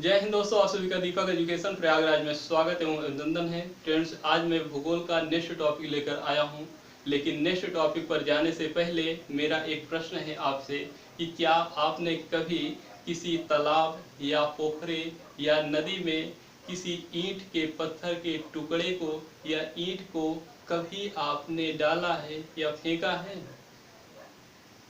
जय हिंद दोस्तों, आप सभी का दीपक एजुकेशन प्रयागराज में स्वागत एवं अभिनंदन है। फ्रेंड्स, आज मैं भूगोल का नेक्स्ट टॉपिक लेकर आया हूं, लेकिन नेक्स्ट टॉपिक पर जाने से पहले मेरा एक प्रश्न है आपसे कि क्या आपने कभी किसी तालाब या पोखरे या नदी में किसी ईंट के पत्थर के टुकड़े को या ईंट को कभी आपने डाला है या फेंका है?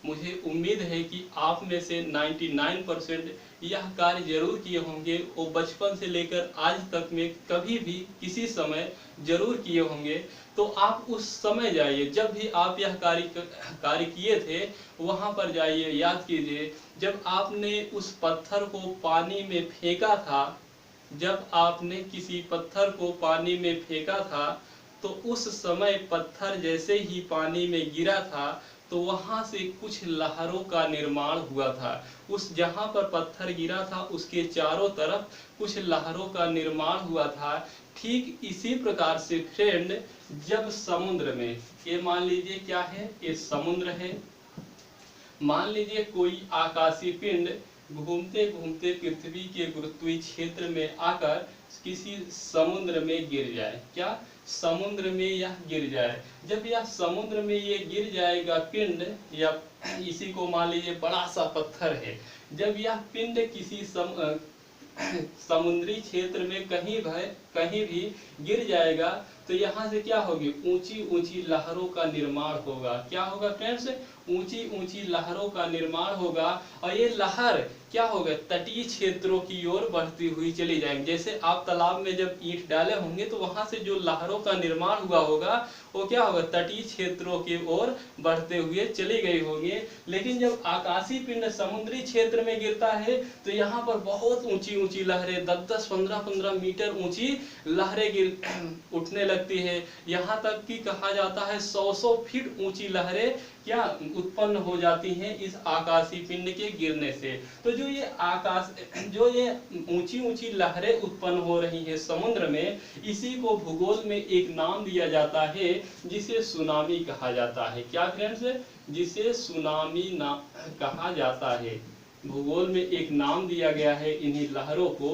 मुझे उम्मीद है कि आप में से 99% यह कार्य जरूर किए होंगे। वो बचपन से लेकर आज तक में कभी भी किसी समय जरूर किए होंगे। तो आप उस समय जाइए, जब भी आप यह कार्य किए थे वहाँ पर जाइए, याद कीजिए जब आपने उस पत्थर को पानी में फेंका था। जब आपने किसी पत्थर को पानी में फेंका था तो उस समय पत्थर जैसे ही पानी में गिरा था तो वहां से कुछ लहरों का निर्माण हुआ था। उस जहां पर पत्थर गिरा था उसके चारों तरफ कुछ लहरों का निर्माण हुआ था। ठीक इसी प्रकार से फ्रेंड, जब समुद्र में, ये मान लीजिए क्या है, ये समुद्र है। मान लीजिए कोई आकाशीय पिंड घूमते घूमते पृथ्वी के गुरुत्वीय क्षेत्र में आकर किसी समुद्र में गिर जाए। क्या? समुद्र में यह गिर जाए। जब यह समुद्र में ये गिर जाएगा पिंड, या इसी को मान लीजिए बड़ा सा पत्थर है, जब यह पिंड किसी समुद्री क्षेत्र में कहीं भी गिर जाएगा तो यहाँ से क्या होगी, ऊंची ऊंची लहरों का निर्माण होगा। क्या होगा फ्रेंड्स? ऊंची ऊंची लहरों का निर्माण होगा। और ये लहर क्या होगा, तटीय क्षेत्रों की ओर बढ़ती हुई चली जाएंगी। जैसे आप तालाब में जब ईंट डाले होंगे तो वहां से जो लहरों का निर्माण हुआ होगा वो क्या होगा, तटीय क्षेत्रों की ओर बढ़ते हुए चली गई होंगे। लेकिन जब आकाशीय पिंड समुद्री क्षेत्र में गिरता है तो यहाँ पर बहुत ऊंची ऊंची लहरें, 10-10, 15-15 मीटर ऊंची लहरें उठने लगती है। यहाँ तक कि कहा जाता है 100-100 फीट ऊंची लहरें क्या उत्पन्न हो जाती हैं इस आकाशीय पिंड के गिरने से। तो जो ये ऊंची ऊंची लहरें उत्पन्न हो रही हैं समुद्र में, इसी को भूगोल में एक नाम दिया जाता है जिसे सुनामी कहा जाता है। क्या फ्रेंड्स? जिसे सुनामी कहा जाता है। भूगोल में एक नाम दिया गया है इन्हीं लहरों को।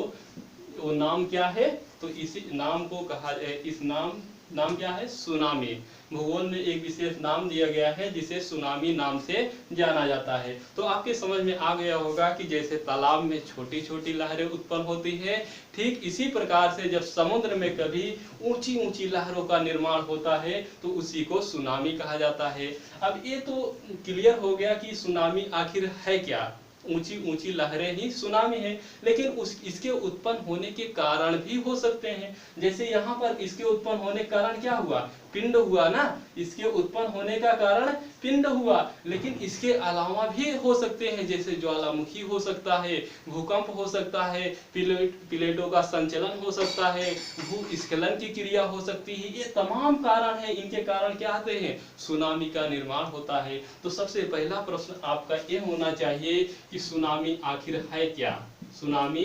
वो नाम क्या है? तो इसी नाम को कहा, इस नाम क्या है? सुनामी। भूगोल में एक विशेष नाम दिया गया है जिसे सुनामी नाम से जाना जाता है। तो आपके समझ में आ गया होगा कि जैसे तालाब में छोटी छोटी लहरें उत्पन्न होती है, ठीक इसी प्रकार से जब समुद्र में कभी ऊंची ऊंची लहरों का निर्माण होता है तो उसी को सुनामी कहा जाता है। अब ये तो क्लियर हो गया कि सुनामी आखिर है क्या। ऊंची ऊंची लहरें ही सुनामी है। लेकिन इसके उत्पन्न होने के कारण भी हो सकते हैं। जैसे यहाँ पर इसके उत्पन्न होने के कारण क्या हुआ, पिंड हुआ ना। इसके उत्पन्न होने का कारण पिंड हुआ, लेकिन इसके अलावा भी हो सकते हैं, जैसे ज्वालामुखी हो सकता है, भूकंप हो सकता है, प्लेटों का संचलन हो सकता है, भूस्खलन की क्रिया हो सकती है। ये तमाम कारण है, इनके कारण क्या आते हैं, सुनामी का निर्माण होता है। तो सबसे पहला प्रश्न आपका ये होना चाहिए कि सुनामी आखिर है क्या। सुनामी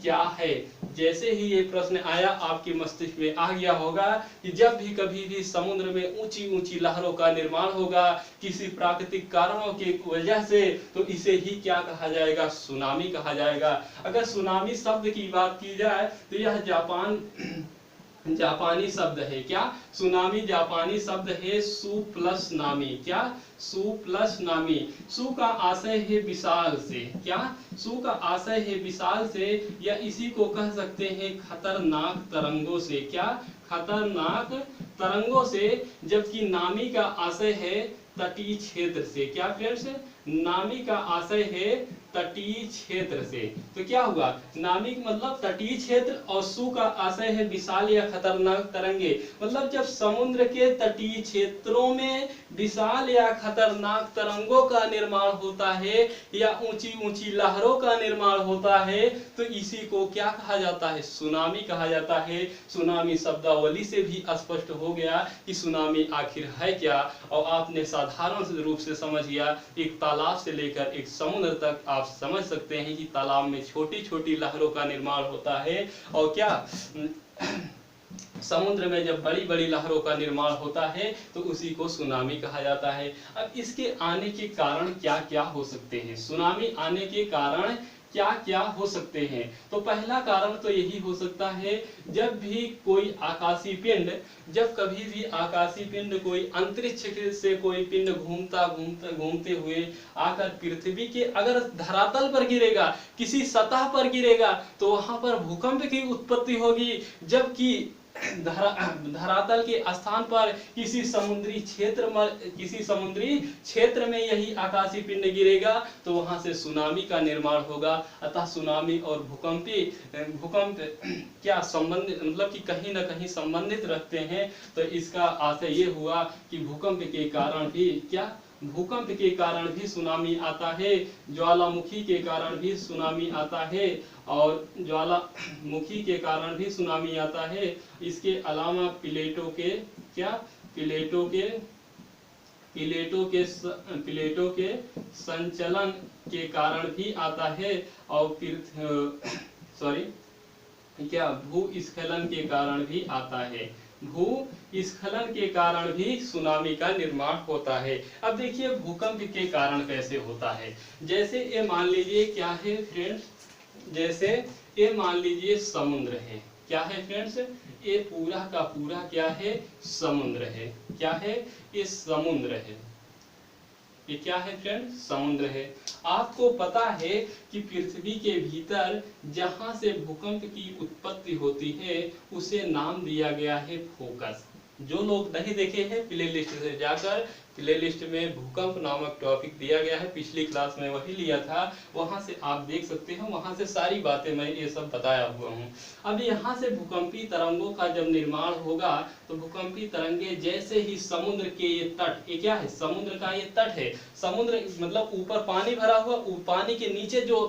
क्या है? जैसे ही ये प्रश्न आया आपके मस्तिष्क में आ गया होगा कि जब भी कभी भी समुद्र में ऊंची ऊंची लहरों का निर्माण होगा किसी प्राकृतिक कारणों की वजह से, तो इसे ही क्या कहा जाएगा, सुनामी कहा जाएगा। अगर सुनामी शब्द की बात की जाए तो यह जापानी शब्द है। क्या? सुनामी जापानी शब्द है, सु प्लस नामी। क्या? सु प्लस नामी। सु का आशय है विशाल से। क्या? सु का आशय है विशाल से, या इसी को कह सकते हैं खतरनाक तरंगों से। क्या? खतरनाक तरंगों से। जबकि नामी का आशय है तटीय क्षेत्र से। क्या फ्रेंड्स? नामी का आशय है तटीय क्षेत्र से। तो क्या हुआ, नामी मतलब तटीय क्षेत्र और सु का आशय है विशाल या खतरनाक तरंगे। मतलब जब समुद्र के तटीय क्षेत्रों में विशाल या खतरनाक तरंगों का निर्माण होता है या ऊंची ऊंची लहरों का निर्माण होता है तो इसी को क्या कहा जाता है, सुनामी कहा जाता है। सुनामी शब्दावली से भी स्पष्ट हो गया कि सुनामी आखिर है क्या। और आपने साधारण रूप से समझ गया, एक तालाब से लेकर एक समुद्र तक आप समझ सकते हैं कि तालाब में छोटी छोटी लहरों का निर्माण होता है, और क्या समुद्र में जब बड़ी बड़ी लहरों का निर्माण होता है तो उसी को सुनामी कहा जाता है। अब इसके आने के कारण क्या क्या हो सकते हैं, सुनामी आने के कारण क्या क्या हो सकते हैं। तो पहला कारण तो यही हो सकता है, जब भी कोई आकाशीय पिंड, जब कभी भी आकाशीय पिंड कोई अंतरिक्ष से कोई पिंड घूमते हुए आकर पृथ्वी के अगर धरातल पर गिरेगा, किसी सतह पर गिरेगा, तो वहां पर भूकंप की उत्पत्ति होगी। जबकि धरातल के स्थान पर किसी समुद्री क्षेत्र में यही आकाशीय पिंड गिरेगा, तो वहां से सुनामी का निर्माण होगा। अतः सुनामी और भूकंप क्या संबंधित, मतलब कि कहीं ना कहीं संबंधित रखते हैं। तो इसका आशय ये हुआ कि भूकंप के कारण भी सुनामी आता है, ज्वालामुखी के कारण भी सुनामी आता है, और ज्वालामुखी के कारण भी सुनामी आता है। इसके अलावा प्लेटों के संचलन के कारण भी आता है, और भूस्खलन के कारण भी आता है। भूस्खलन के कारण भी सुनामी का निर्माण होता है। अब देखिए भूकंप के कारण कैसे होता है। जैसे ये मान लीजिए क्या है फ्रेंड्स, जैसे ये मान लीजिए समुद्र है। क्या है फ्रेंड्स, ये पूरा का पूरा क्या है, समुद्र है। क्या है, ये समुद्र है। ये क्या है फ्रेंड, समुद्र है। आपको पता है कि पृथ्वी के भीतर जहां से भूकंप की उत्पत्ति होती है उसे नाम दिया गया है फोकस। जो लोग नहीं देखे हैं प्ले लिस्ट से जाकर, प्ले लिस्ट में भूकंप नामक टॉपिक दिया गया है, पिछली क्लास में वही लिया था, वहां से आप देख सकते हैं। वहां से सारी बातें मैं ये सब बताया हुआ हूँ। अब यहाँ से भूकंपी तरंगों का जब निर्माण होगा तो भूकंपी तरंगे जैसे ही समुद्र के ये तट, ये क्या है, समुद्र का ये तट है। समुद्र मतलब ऊपर पानी भरा हुआ, पानी के नीचे जो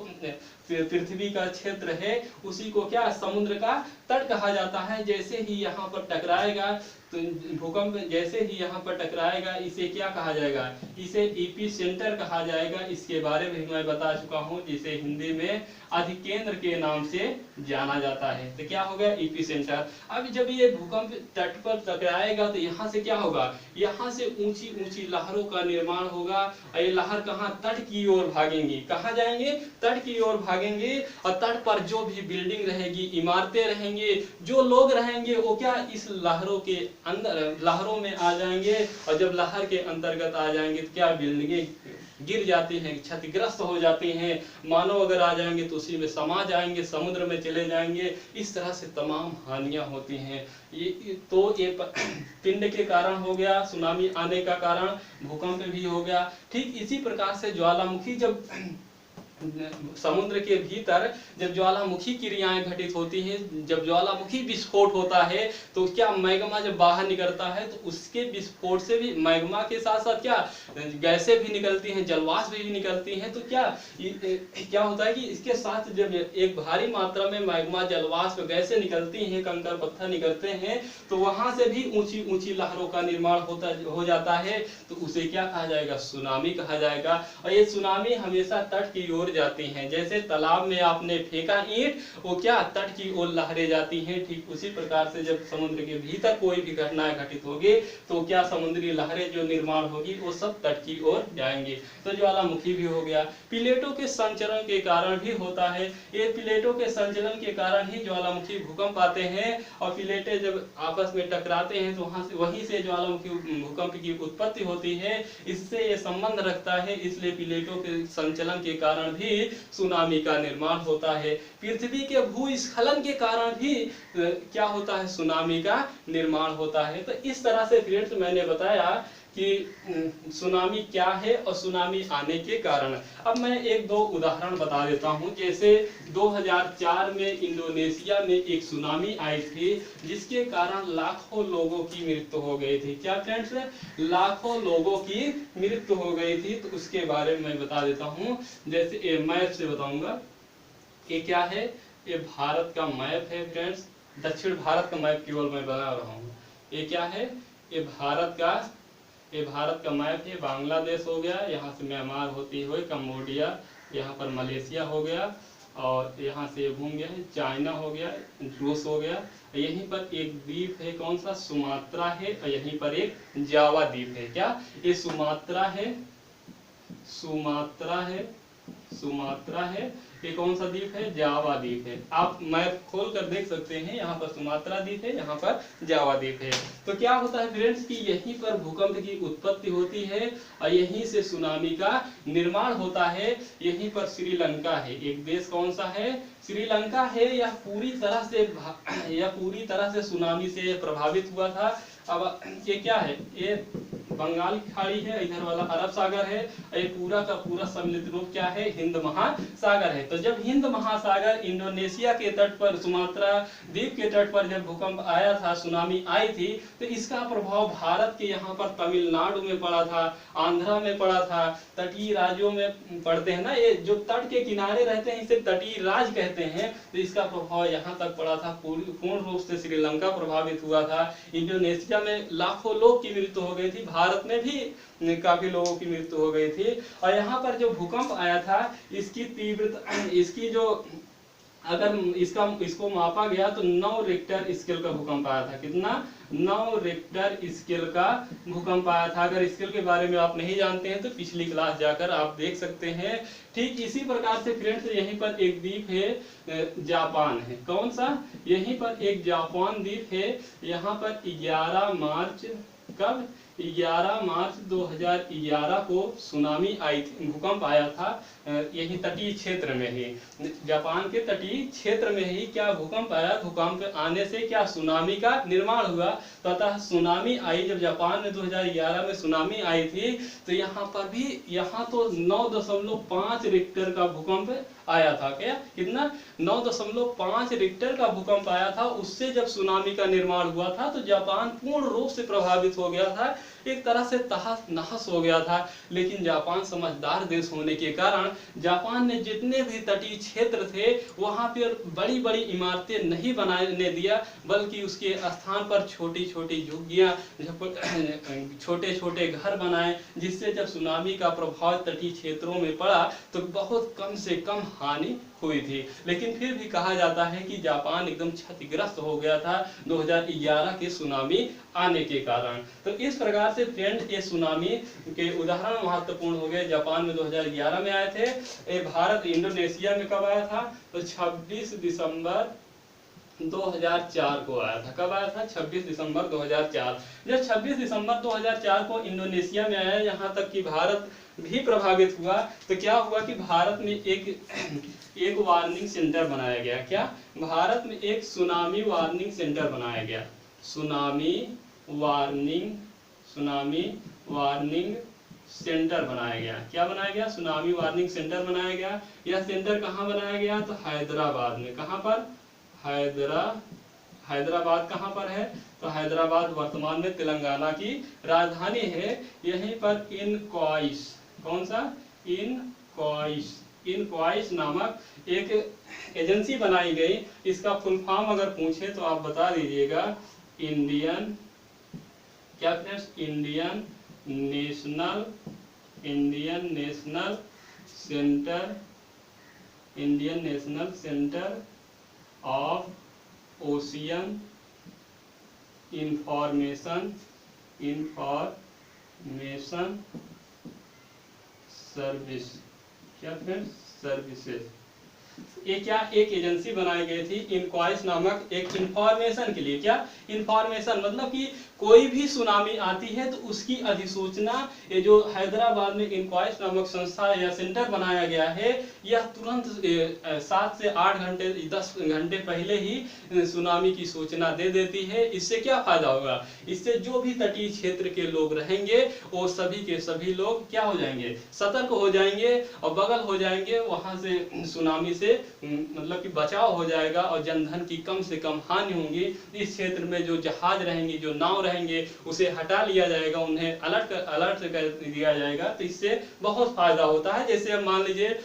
पृथ्वी का क्षेत्र है उसी को क्या समुद्र का तट कहा जाता है। जैसे ही यहाँ पर टकराएगा तो भूकंप जैसे ही यहाँ पर टकराएगा इसे क्या कहा जाएगा, इसे एपिसेंटर कहा जाएगा। इसके बारे में मैं बता चुका हूँ, जिसे हिंदी में अधिकेंद्र के नाम से जाना जाता है। तो क्या हो गया, एपिसेंटर। अब जब ये भूकंप तट पर टकराएगा तो यहाँ से क्या होगा, यहाँ से ऊंची ऊंची लहरों का निर्माण होगा। ये लहर कहाँ, तट की ओर भागेंगी। कहाँ जाएंगे, तट की ओर भागेंगे। और तट पर जो भी बिल्डिंग रहेगी, इमारतें रहेंगे, जो लोग रहेंगे, वो क्या इस लहरों के अंदर, लहरों में आ जाएंगे। और जब लहर के अंतर्गत आ जाएंगे तो क्या बिल्डिंगें गिर जाती हैं, क्षतिग्रस्त हो जाती हैं। मानव अगर आ जाएंगे तो उसी में समा जाएंगे, समुद्र में चले जाएंगे। इस तरह से तमाम हानियां होती हैं। ये पिंड के कारण हो गया, सुनामी आने का कारण भूकंप भी हो गया। ठीक इसी प्रकार से ज्वालामुखी, जब समुद्र के भीतर जब ज्वालामुखी क्रियाएं घटित होती हैं, जब ज्वालामुखी विस्फोट होता है तो क्या मैग्मा जब बाहर निकलता है तो उसके विस्फोट से भी मैग्मा के साथ साथ क्या गैसें भी निकलती हैं, जलवाष्प भी निकलती हैं। तो क्या होता है कि इसके साथ जब एक भारी मात्रा में मैग्मा, जलवाष्प, गैसें निकलती हैं, कंकड़ पत्थर निकलते हैं, तो वहां से भी ऊंची ऊंची लहरों का निर्माण हो जाता है। तो उसे क्या कहा जाएगा, सुनामी कहा जाएगा। और ये सुनामी हमेशा तट की ओर जाती हैं। जैसे तालाब में आपने फेंका ईंट, वो क्या तट की ओर लहरें जाती हैं। ठीक उसी प्रकार से जब समुद्र के भीतर कोई भी घटनाएं घटित होगी तो क्या समुद्री लहरें जो निर्माण होगी वो सब तट की ओर जाएंगी। तो ज्वालामुखी भी हो गया। प्लेटों के संचरण के कारण भी होता है। ये प्लेटों के संचलन के कारण ही ज्वालामुखी भूकंप आते हैं। और प्लेटें जब आपस में टकराते हैं तो वहीं से ज्वालामुखी भूकंप की उत्पत्ति होती है। इससे ये संबंध रखता है। इसलिए प्लेटों के संचलन के कारण भी सुनामी का निर्माण होता है। पृथ्वी के भूस्खलन के कारण भी क्या होता है, सुनामी का निर्माण होता है। तो इस तरह से फ्रेंड्स मैंने बताया कि सुनामी क्या है और सुनामी आने के कारण। अब मैं एक दो उदाहरण बता देता हूं। जैसे 2004 में इंडोनेशिया में एक सुनामी आई थी जिसके कारण लाखों लोगों की मृत्यु हो गई थी। क्या फ्रेंड्स, लाखों लोगों की मृत्यु हो गई थी। तो उसके बारे में मैं बता देता हूं। जैसे मैप से बताऊंगा। ये क्या है, ये भारत का मैप है फ्रेंड्स। दक्षिण भारत का मैप केवल मैं बना रहा हूँ। ये क्या है, ये भारत का मैप है। बांग्लादेश हो गया, यहाँ से म्यांमार होती हुई कंबोडिया, यहाँ पर मलेशिया हो गया, और यहाँ से घूम गया है चाइना हो गया, रूस हो गया। यहीं पर एक द्वीप है, कौन सा, सुमात्रा है। और यहीं पर एक जावा द्वीप है। क्या, ये सुमात्रा है, ये कौन सा द्वीप है? जावा द्वीप है। आप मैप खोल कर देख सकते हैं, यहाँ पर सुमात्रा द्वीप है, यहाँ पर जावा द्वीप है। तो क्या होता है फ्रेंड्स कि यहीं पर भूकंप की उत्पत्ति होती है और यहीं से सुनामी का निर्माण होता है। यहीं पर श्रीलंका है, एक देश कौन सा है? श्रीलंका है। यह पूरी तरह से सुनामी से प्रभावित हुआ था। अब ये क्या है? ये बंगाल की खाड़ी है, इधर वाला अरब सागर है, ये पूरा का पूरा सम्मिलित रूप क्या है? हिंद महासागर है। तो जब हिंद महासागर इंडोनेशिया के तट पर, सुमात्रा द्वीप के तट पर जब भूकंप आया था, सुनामी आई थी, तो इसका प्रभाव भारत के यहाँ पर तमिलनाडु में पड़ा था, आंध्रा में पड़ा था, तटीय राज्यों में पड़ते हैं ना, ये जो तट के किनारे रहते हैं इसे तटीय राज्य कहते हैं। तो इसका प्रभाव यहाँ तक पड़ा था, पूर्ण रूप से श्रीलंका प्रभावित हुआ था। इंडोनेशिया में लाखों लोग की मृत्यु हो गई थी, भारत में भी काफी लोगों की मृत्यु हो गई थी। और यहाँ पर जो भूकंप आया था, इसकी तीव्रता, इसकी जो अगर इसको मापा गया तो 9 रिक्टर स्केल का भूकंप आया था। कितना? 9 रिक्टर स्केल का भूकंप आया था। अगर स्केल के बारे में आप नहीं जानते हैं तो पिछली क्लास जाकर आप देख सकते हैं। ठीक इसी प्रकार से फ्रेंड्स यहीं पर एक द्वीप है, जापान है। कौन सा? यहीं पर एक जापान द्वीप है। यहाँ पर 11 मार्च, कब? 11 मार्च 2011 को सुनामी आई थी, भूकंप आया था। यही तटीय क्षेत्र में ही, जापान के तटीय क्षेत्र में ही क्या भूकंप आया। भूकंप आने से क्या सुनामी का निर्माण हुआ। तो अतः सुनामी आई, जब जापान में 2011 में सुनामी आई थी, तो यहाँ पर भी, यहाँ तो 9.5 रिक्टर का भूकंप आया था। क्या? कितना? 9.5 रिक्टर का भूकंप आया था। उससे जब सुनामी का निर्माण हुआ था तो जापान पूर्ण रूप से प्रभावित हो गया था, एक तरह से तहस नहस हो गया था। लेकिन जापान समझदार देश होने के कारण जापान ने जितने भी तटीय क्षेत्र थे वहां पर बड़ी बड़ी इमारतें नहीं बनाने दिया, बल्कि उसके स्थान पर छोटी छोटी झुग्गियां, छोटे छोटे घर बनाए, जिससे जब सुनामी का प्रभाव तटीय क्षेत्रों में पड़ा तो बहुत कम से कम हानि हुई थी। लेकिन फिर भी कहा जाता है कि जापान एकदम क्षतिग्रस्त हो गया था 2011 के सुनामी आने के कारण। तो इस प्रकार से फ्रेंड ये सुनामी के उदाहरण महत्वपूर्ण हो गए। जापान में 2011 में आए थे। ये भारत इंडोनेशिया में कब आया था? तो 26 दिसंबर 2004 को आया था। कब आया था? 26 दिसंबर 2004। जब 26 दिसंबर 2004 को इंडोनेशिया में आया, यहाँ तक कि भारत भी प्रभावित हुआ, तो क्या हुआ कि भारत में एक वार्निंग सेंटर बनाया गया। क्या? भारत में एक सुनामी वार्निंग सेंटर बनाया गया। सुनामी वार्निंग सेंटर बनाया गया। क्या बनाया गया? सुनामी वार्निंग सेंटर बनाया गया। यह सेंटर कहाँ बनाया गया? तो हैदराबाद में। कहाँ पर? हैदराबाद कहाँ पर है? तो हैदराबाद वर्तमान में तेलंगाना की राजधानी है। यहीं पर इनक्वाइस, कौन सा? इनक्वाइस नामक एक एजेंसी बनाई गई। इसका फुल फॉर्म अगर पूछे तो आप बता दीजिएगा। इंडियन, क्या friends? Indian national centre of ocean information service. क्या फ्रेंड्स? सर्विसेज। ये क्या एक एजेंसी बनाई गई थी इनक्वाइस नामक, एक इंफॉर्मेशन के लिए। क्या? इंफॉर्मेशन मतलब कि कोई भी सुनामी आती है तो उसकी अधिसूचना, ये जो हैदराबाद में इनक्वाइस नामक संस्था या सेंटर बनाया गया है, यह तुरंत 7 से 8 घंटे 10 घंटे पहले ही सुनामी की सूचना दे देती है। इससे क्या फायदा होगा? इससे जो भी तटीय क्षेत्र के लोग रहेंगे वो सभी के सभी लोग क्या हो जाएंगे? सतर्क हो जाएंगे और बगल हो जाएंगे। वहां से सुनामी से मतलब कि बचाव हो जाएगा और जनधन की कम से कम हानि होगी। इस क्षेत्र में जो जहाज रहेंगे, जो नाव रहेंगे, उसे हटा लिया जाएगा, उन्हें अलर्ट कर दिया जाएगा। तो इससे बहुत फायदा होता है। जैसे अब मान लीजिए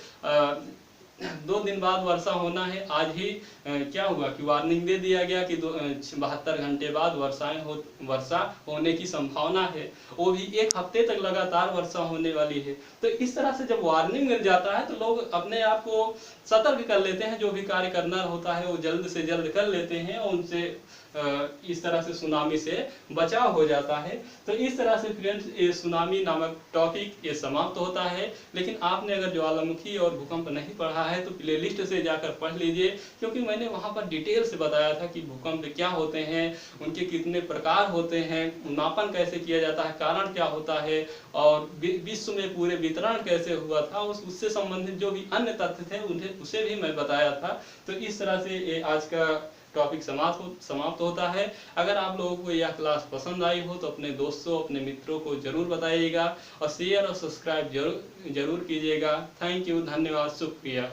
2 दिन बाद वर्षा होना है, आज ही क्या हुआ कि वार्निंग दे दिया गया कि 72 घंटे बाद वर्षा होने की संभावना है, वो भी 1 हफ्ते तक लगातार वर्षा होने वाली है। तो इस तरह से जब वार्निंग मिल जाता है तो लोग अपने आप को सतर्क कर लेते हैं, जो भी कार्य करना होता है वो जल्द से जल्द कर लेते हैं और उनसे इस तरह से सुनामी से बचाव हो जाता है। तो इस तरह से फ्रेंड्स ये सुनामी नामक टॉपिक ये समाप्त होता है। लेकिन आपने अगर ज्वालामुखी और भूकंप नहीं पढ़ा है तो प्लेलिस्ट से जाकर पढ़ लीजिए, क्योंकि मैंने वहाँ पर डिटेल से बताया था कि भूकंप क्या होते हैं, उनके कितने प्रकार होते हैं, मापन कैसे किया जाता है, कारण क्या होता है, और विश्व में पूरे वितरण कैसे हुआ था, उससे संबंधित जो भी अन्य तथ्य थे उन्हें उसे भी मैं बताया था। तो इस तरह से ये आज का टॉपिक समाप्त होता है। अगर आप लोगों को यह क्लास पसंद आई हो तो अपने दोस्तों, अपने मित्रों को जरूर बताइएगा और शेयर और सब्सक्राइब जरूर कीजिएगा। थैंक यू, धन्यवाद, शुक्रिया।